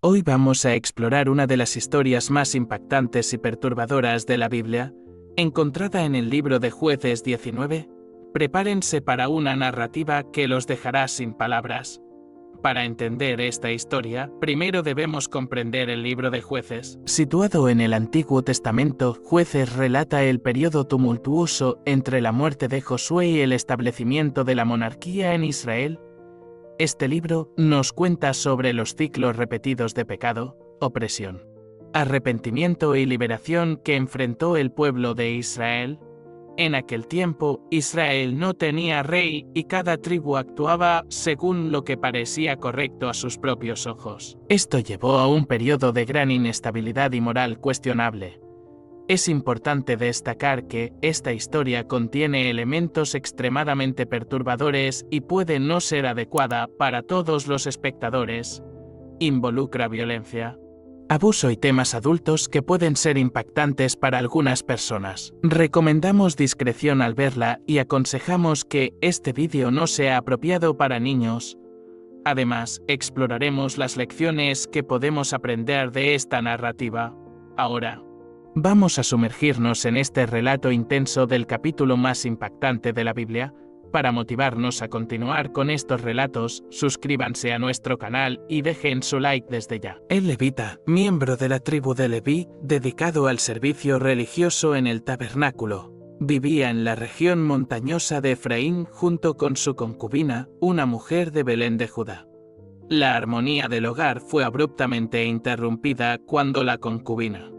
Hoy vamos a explorar una de las historias más impactantes y perturbadoras de la Biblia, encontrada en el libro de Jueces 19. Prepárense para una narrativa que los dejará sin palabras. Para entender esta historia, primero debemos comprender el libro de Jueces. Situado en el Antiguo Testamento, Jueces relata el periodo tumultuoso entre la muerte de Josué y el establecimiento de la monarquía en Israel. Este libro nos cuenta sobre los ciclos repetidos de pecado, opresión, arrepentimiento y liberación que enfrentó el pueblo de Israel. En aquel tiempo, Israel no tenía rey y cada tribu actuaba según lo que parecía correcto a sus propios ojos. Esto llevó a un periodo de gran inestabilidad y moral cuestionable. Es importante destacar que esta historia contiene elementos extremadamente perturbadores y puede no ser adecuada para todos los espectadores. Involucra violencia, abuso y temas adultos que pueden ser impactantes para algunas personas. Recomendamos discreción al verla y aconsejamos que este vídeo no sea apropiado para niños. Además, exploraremos las lecciones que podemos aprender de esta narrativa. Ahora, vamos a sumergirnos en este relato intenso del capítulo más impactante de la Biblia. Para motivarnos a continuar con estos relatos, suscríbanse a nuestro canal y dejen su like desde ya. El levita, miembro de la tribu de Leví, dedicado al servicio religioso en el tabernáculo, vivía en la región montañosa de Efraín junto con su concubina, una mujer de Belén de Judá. La armonía del hogar fue abruptamente interrumpida cuando la concubina,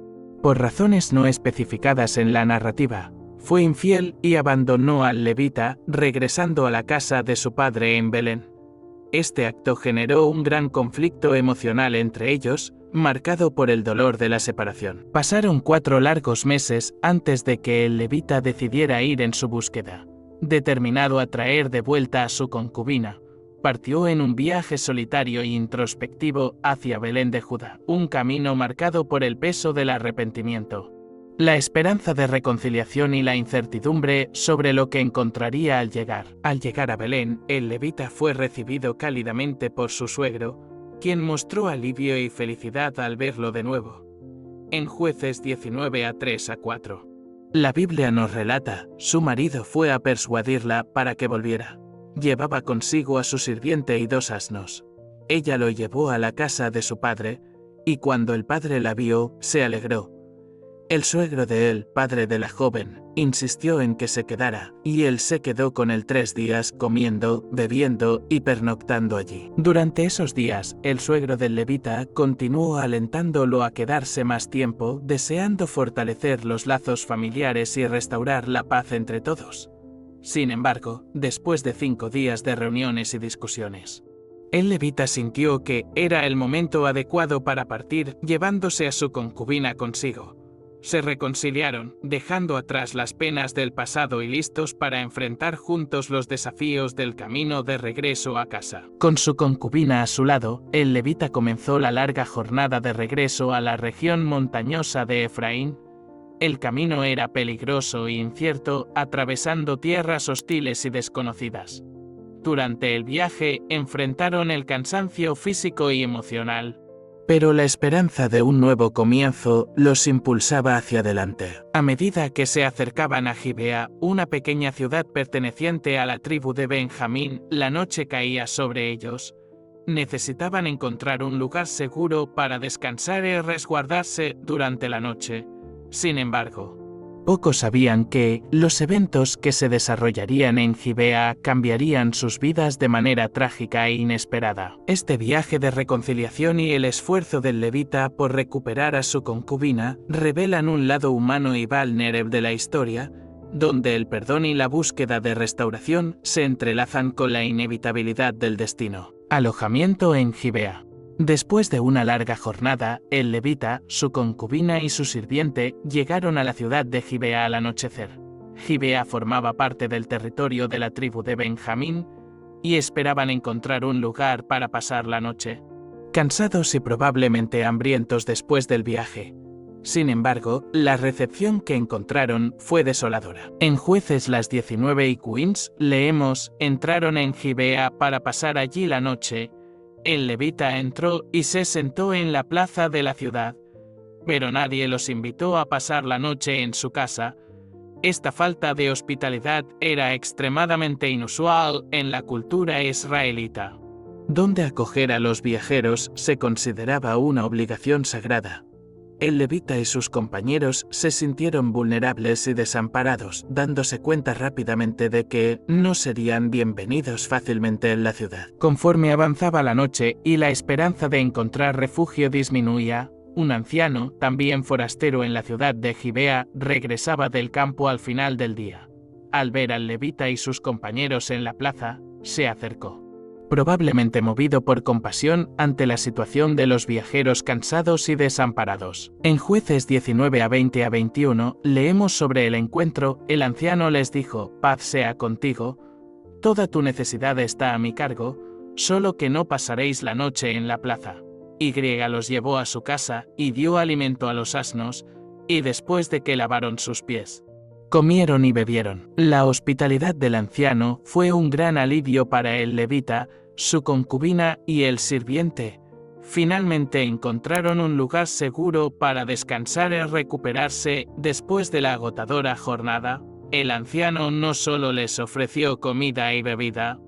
por razones no especificadas en la narrativa, fue infiel y abandonó al levita, regresando a la casa de su padre en Belén. Este acto generó un gran conflicto emocional entre ellos, marcado por el dolor de la separación. Pasaron 4 largos meses antes de que el levita decidiera ir en su búsqueda. Determinado a traer de vuelta a su concubina, partió en un viaje solitario e introspectivo hacia Belén de Judá, un camino marcado por el peso del arrepentimiento, la esperanza de reconciliación y la incertidumbre sobre lo que encontraría al llegar. Al llegar a Belén, el levita fue recibido cálidamente por su suegro, quien mostró alivio y felicidad al verlo de nuevo. En Jueces 19 3-4. La Biblia nos relata, su marido fue a persuadirla para que volviera. Llevaba consigo a su sirviente y 2 asnos. Ella lo llevó a la casa de su padre, y cuando el padre la vio, se alegró. El suegro de él, padre de la joven, insistió en que se quedara, y él se quedó con él 3 días comiendo, bebiendo y pernoctando allí. Durante esos días, el suegro del levita continuó alentándolo a quedarse más tiempo, deseando fortalecer los lazos familiares y restaurar la paz entre todos. Sin embargo, después de 5 días de reuniones y discusiones, el levita sintió que era el momento adecuado para partir, llevándose a su concubina consigo. Se reconciliaron, dejando atrás las penas del pasado y listos para enfrentar juntos los desafíos del camino de regreso a casa. Con su concubina a su lado, el levita comenzó la larga jornada de regreso a la región montañosa de Efraín. El camino era peligroso e incierto, atravesando tierras hostiles y desconocidas. Durante el viaje, enfrentaron el cansancio físico y emocional, pero la esperanza de un nuevo comienzo los impulsaba hacia adelante. A medida que se acercaban a Gibea, una pequeña ciudad perteneciente a la tribu de Benjamín, la noche caía sobre ellos. Necesitaban encontrar un lugar seguro para descansar y resguardarse durante la noche. Sin embargo, pocos sabían que los eventos que se desarrollarían en Gibea cambiarían sus vidas de manera trágica e inesperada. Este viaje de reconciliación y el esfuerzo del levita por recuperar a su concubina revelan un lado humano y vulnerable de la historia, donde el perdón y la búsqueda de restauración se entrelazan con la inevitabilidad del destino. Alojamiento en Gibea. Después de una larga jornada, el levita, su concubina y su sirviente llegaron a la ciudad de Gibea al anochecer. Gibea formaba parte del territorio de la tribu de Benjamín y esperaban encontrar un lugar para pasar la noche. Cansados y probablemente hambrientos después del viaje. Sin embargo, la recepción que encontraron fue desoladora. En Jueces las 19 leemos, entraron en Gibea para pasar allí la noche, El levita entró y se sentó en la plaza de la ciudad, pero nadie los invitó a pasar la noche en su casa. Esta falta de hospitalidad era extremadamente inusual en la cultura israelita, donde acoger a los viajeros se consideraba una obligación sagrada. El levita y sus compañeros se sintieron vulnerables y desamparados, dándose cuenta rápidamente de que no serían bienvenidos fácilmente en la ciudad. Conforme avanzaba la noche y la esperanza de encontrar refugio disminuía, un anciano, también forastero en la ciudad de Gibea, regresaba del campo al final del día. Al ver al levita y sus compañeros en la plaza, se acercó, probablemente movido por compasión ante la situación de los viajeros cansados y desamparados. En Jueces 19:20-21 leemos sobre el encuentro. El anciano les dijo: «Paz sea contigo, toda tu necesidad está a mi cargo, solo que no pasaréis la noche en la plaza». Y los llevó a su casa y dio alimento a los asnos, y después de que lavaron sus pies, comieron y bebieron. La hospitalidad del anciano fue un gran alivio para el levita, su concubina y el sirviente. Finalmente encontraron un lugar seguro para descansar y recuperarse después de la agotadora jornada. El anciano no solo les ofreció comida y bebida,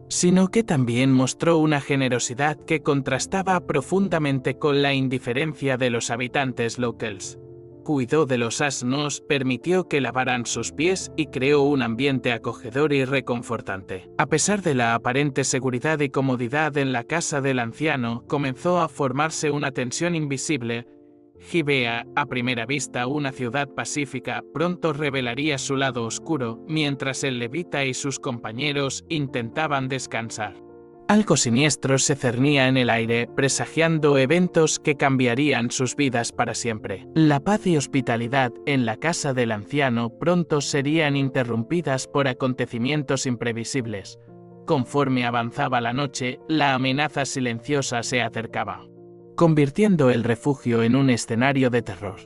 sino que también mostró una generosidad que contrastaba profundamente con la indiferencia de los habitantes locales. Cuidó de los asnos, permitió que lavaran sus pies y creó un ambiente acogedor y reconfortante. A pesar de la aparente seguridad y comodidad en la casa del anciano, comenzó a formarse una tensión invisible. Gibea, a primera vista una ciudad pacífica, pronto revelaría su lado oscuro, mientras el levita y sus compañeros intentaban descansar. Algo siniestro se cernía en el aire, presagiando eventos que cambiarían sus vidas para siempre. La paz y hospitalidad en la casa del anciano pronto serían interrumpidas por acontecimientos imprevisibles. Conforme avanzaba la noche, la amenaza silenciosa se acercaba, convirtiendo el refugio en un escenario de terror.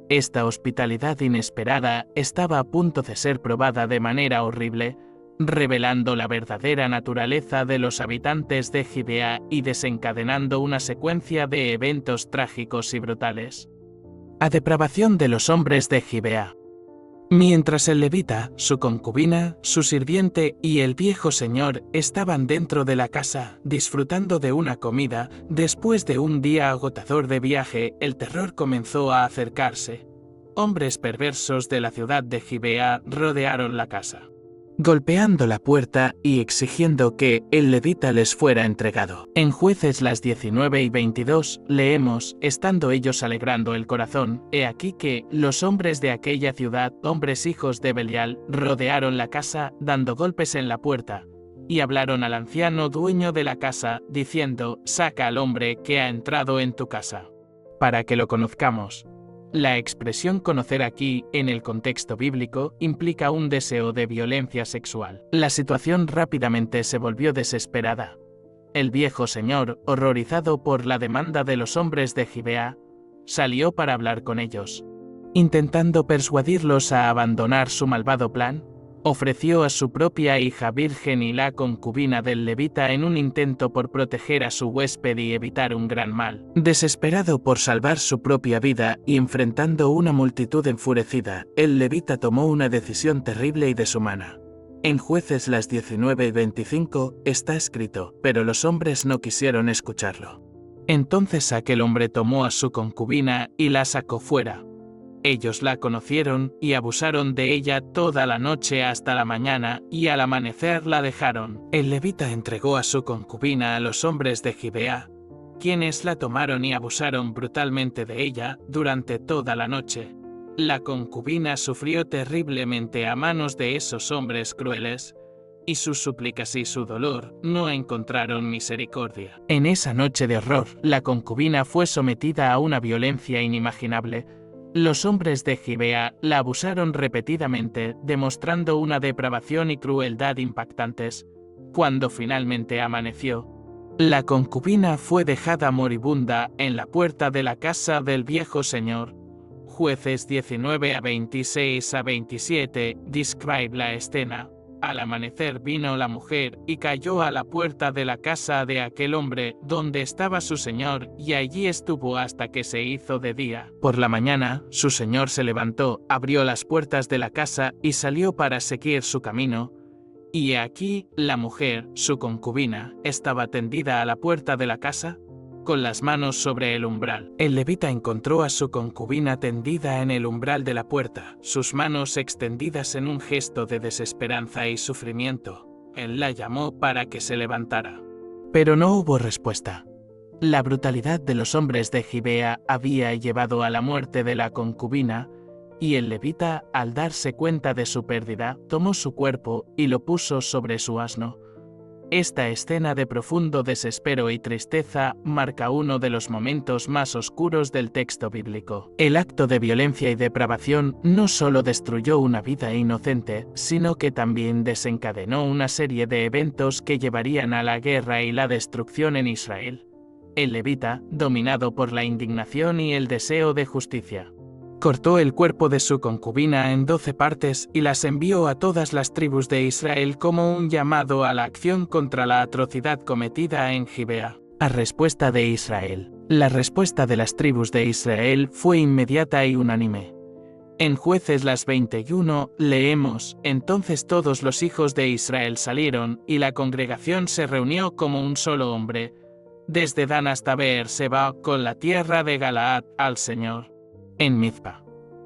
Esta hospitalidad inesperada estaba a punto de ser probada de manera horrible, revelando la verdadera naturaleza de los habitantes de Gibea y desencadenando una secuencia de eventos trágicos y brutales. A depravación de los hombres de Gibea. Mientras el levita, su concubina, su sirviente y el viejo señor estaban dentro de la casa, disfrutando de una comida, después de un día agotador de viaje, el terror comenzó a acercarse. Hombres perversos de la ciudad de Gibea rodearon la casa, golpeando la puerta y exigiendo que el levita les fuera entregado. En Jueces 19:22 leemos: estando ellos alegrando el corazón, he aquí que los hombres de aquella ciudad, hombres hijos de Belial, rodearon la casa, dando golpes en la puerta, y hablaron al anciano dueño de la casa, diciendo: saca al hombre que ha entrado en tu casa, para que lo conozcamos. La expresión conocer aquí, en el contexto bíblico, implica un deseo de violencia sexual. La situación rápidamente se volvió desesperada. El viejo señor, horrorizado por la demanda de los hombres de Gibea, salió para hablar con ellos. Intentando persuadirlos a abandonar su malvado plan, ofreció a su propia hija virgen y la concubina del levita en un intento por proteger a su huésped y evitar un gran mal. Desesperado por salvar su propia vida y enfrentando una multitud enfurecida, el levita tomó una decisión terrible y deshumana. En Jueces 19:25 está escrito: pero los hombres no quisieron escucharlo. Entonces aquel hombre tomó a su concubina y la sacó fuera. Ellos la conocieron y abusaron de ella toda la noche hasta la mañana, y al amanecer la dejaron. El levita entregó a su concubina a los hombres de Gibea, quienes la tomaron y abusaron brutalmente de ella durante toda la noche. La concubina sufrió terriblemente a manos de esos hombres crueles, y sus súplicas y su dolor no encontraron misericordia. En esa noche de horror, la concubina fue sometida a una violencia inimaginable. Los hombres de Gibea la abusaron repetidamente, demostrando una depravación y crueldad impactantes. Cuando finalmente amaneció, la concubina fue dejada moribunda en la puerta de la casa del viejo señor. Jueces 19:26-27 describe la escena. al amanecer vino la mujer y cayó a la puerta de la casa de aquel hombre donde estaba su señor, y allí estuvo hasta que se hizo de día. Por la mañana, su señor se levantó, abrió las puertas de la casa y salió para seguir su camino. Y aquí la mujer, su concubina, estaba tendida a la puerta de la casa, con las manos sobre el umbral. El levita encontró a su concubina tendida en el umbral de la puerta, sus manos extendidas en un gesto de desesperanza y sufrimiento. Él la llamó para que se levantara. Pero no hubo respuesta. La brutalidad de los hombres de Gibea había llevado a la muerte de la concubina, y el levita, al darse cuenta de su pérdida, tomó su cuerpo y lo puso sobre su asno. Esta escena de profundo desespero y tristeza marca uno de los momentos más oscuros del texto bíblico. El acto de violencia y depravación no solo destruyó una vida inocente, sino que también desencadenó una serie de eventos que llevarían a la guerra y la destrucción en Israel. El levita, dominado por la indignación y el deseo de justicia, cortó el cuerpo de su concubina en 12 partes y las envió a todas las tribus de Israel como un llamado a la acción contra la atrocidad cometida en Gibea. A respuesta de Israel. La respuesta de las tribus de Israel fue inmediata y unánime. En Jueces las 21 leemos: entonces todos los hijos de Israel salieron, y la congregación se reunió como un solo hombre, desde Dan hasta Beer-seba, con la tierra de Galaad, al Señor. En Mizpa,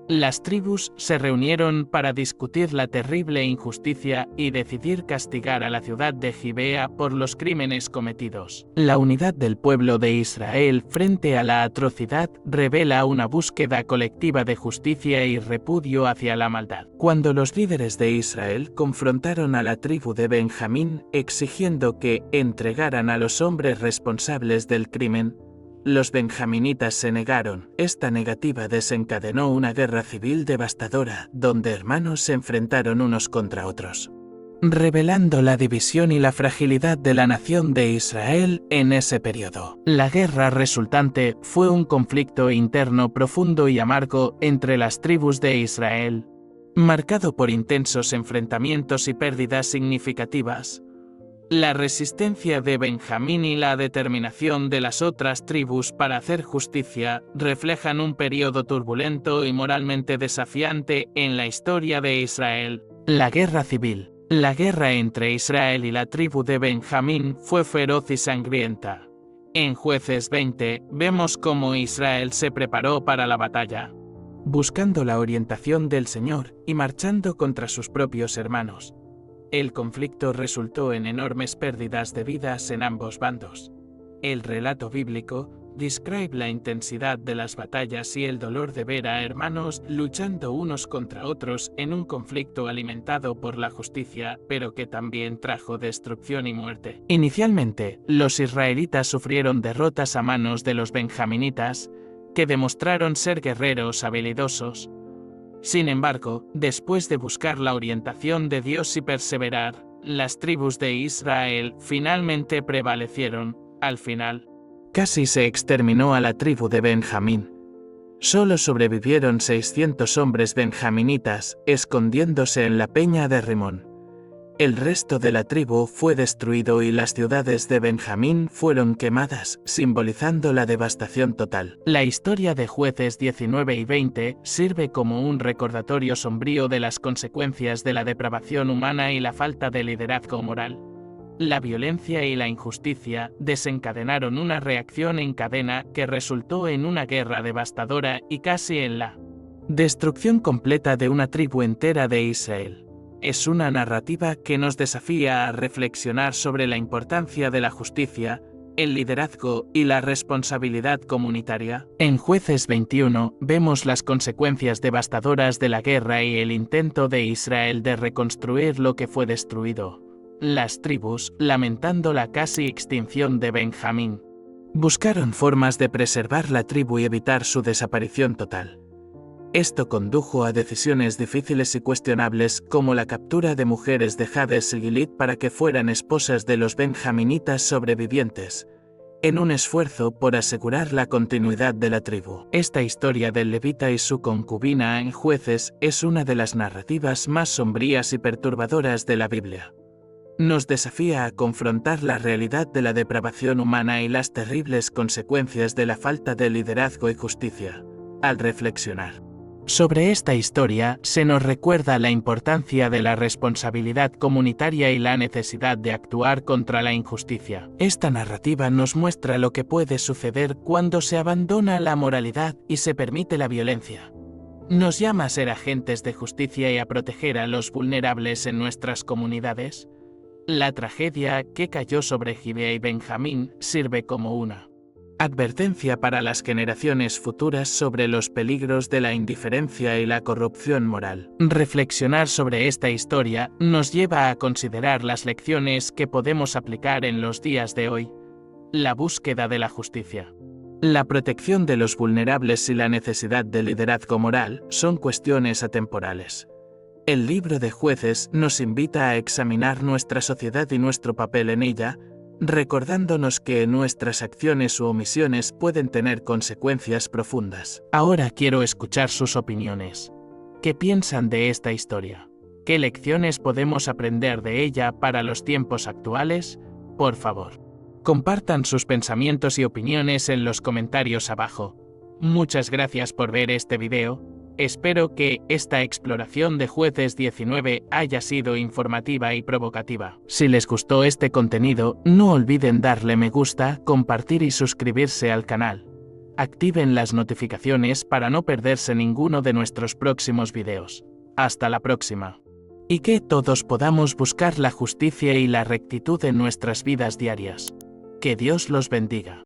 las tribus se reunieron para discutir la terrible injusticia y decidir castigar a la ciudad de Gibea por los crímenes cometidos. La unidad del pueblo de Israel frente a la atrocidad revela una búsqueda colectiva de justicia y repudio hacia la maldad. Cuando los líderes de Israel confrontaron a la tribu de Benjamín exigiendo que entregaran a los hombres responsables del crimen, los benjaminitas se negaron. Esta negativa desencadenó una guerra civil devastadora, donde hermanos se enfrentaron unos contra otros, revelando la división y la fragilidad de la nación de Israel en ese periodo. La guerra resultante fue un conflicto interno profundo y amargo entre las tribus de Israel, marcado por intensos enfrentamientos y pérdidas significativas. La resistencia de Benjamín y la determinación de las otras tribus para hacer justicia reflejan un periodo turbulento y moralmente desafiante en la historia de Israel. La guerra civil. La guerra entre Israel y la tribu de Benjamín fue feroz y sangrienta. En Jueces 20 vemos cómo Israel se preparó para la batalla, buscando la orientación del Señor y marchando contra sus propios hermanos. El conflicto resultó en enormes pérdidas de vidas en ambos bandos. El relato bíblico describe la intensidad de las batallas y el dolor de ver a hermanos luchando unos contra otros en un conflicto alimentado por la justicia, pero que también trajo destrucción y muerte. Inicialmente, los israelitas sufrieron derrotas a manos de los benjaminitas, que demostraron ser guerreros habilidosos. Sin embargo, después de buscar la orientación de Dios y perseverar, las tribus de Israel finalmente prevalecieron. Al final, casi se exterminó a la tribu de Benjamín. Solo sobrevivieron 600 hombres benjaminitas, escondiéndose en la peña de Rimón. El resto de la tribu fue destruido y las ciudades de Benjamín fueron quemadas, simbolizando la devastación total. La historia de Jueces 19 y 20 sirve como un recordatorio sombrío de las consecuencias de la depravación humana y la falta de liderazgo moral. La violencia y la injusticia desencadenaron una reacción en cadena que resultó en una guerra devastadora y casi en la destrucción completa de una tribu entera de Israel. Es una narrativa que nos desafía a reflexionar sobre la importancia de la justicia, el liderazgo y la responsabilidad comunitaria. En Jueces 21 vemos las consecuencias devastadoras de la guerra y el intento de Israel de reconstruir lo que fue destruido. Las tribus, lamentando la casi extinción de Benjamín, buscaron formas de preservar la tribu y evitar su desaparición total. Esto condujo a decisiones difíciles y cuestionables como la captura de mujeres de Jabes y Gilead para que fueran esposas de los benjaminitas sobrevivientes, en un esfuerzo por asegurar la continuidad de la tribu. Esta historia del levita y su concubina en Jueces es una de las narrativas más sombrías y perturbadoras de la Biblia. Nos desafía a confrontar la realidad de la depravación humana y las terribles consecuencias de la falta de liderazgo y justicia. Al reflexionar sobre esta historia, se nos recuerda la importancia de la responsabilidad comunitaria y la necesidad de actuar contra la injusticia. Esta narrativa nos muestra lo que puede suceder cuando se abandona la moralidad y se permite la violencia. Nos llama a ser agentes de justicia y a proteger a los vulnerables en nuestras comunidades. La tragedia que cayó sobre Gibea y Benjamín sirve como una advertencia para las generaciones futuras sobre los peligros de la indiferencia y la corrupción moral. Reflexionar sobre esta historia nos lleva a considerar las lecciones que podemos aplicar en los días de hoy. La búsqueda de la justicia, la protección de los vulnerables y la necesidad de liderazgo moral son cuestiones atemporales. El libro de Jueces nos invita a examinar nuestra sociedad y nuestro papel en ella, recordándonos que nuestras acciones u omisiones pueden tener consecuencias profundas. Ahora quiero escuchar sus opiniones. ¿Qué piensan de esta historia? ¿Qué lecciones podemos aprender de ella para los tiempos actuales? Por favor, compartan sus pensamientos y opiniones en los comentarios abajo. Muchas gracias por ver este video. Espero que esta exploración de Jueces 19 haya sido informativa y provocativa. Si les gustó este contenido, no olviden darle me gusta, compartir y suscribirse al canal. Activen las notificaciones para no perderse ninguno de nuestros próximos videos. Hasta la próxima. Y que todos podamos buscar la justicia y la rectitud en nuestras vidas diarias. Que Dios los bendiga.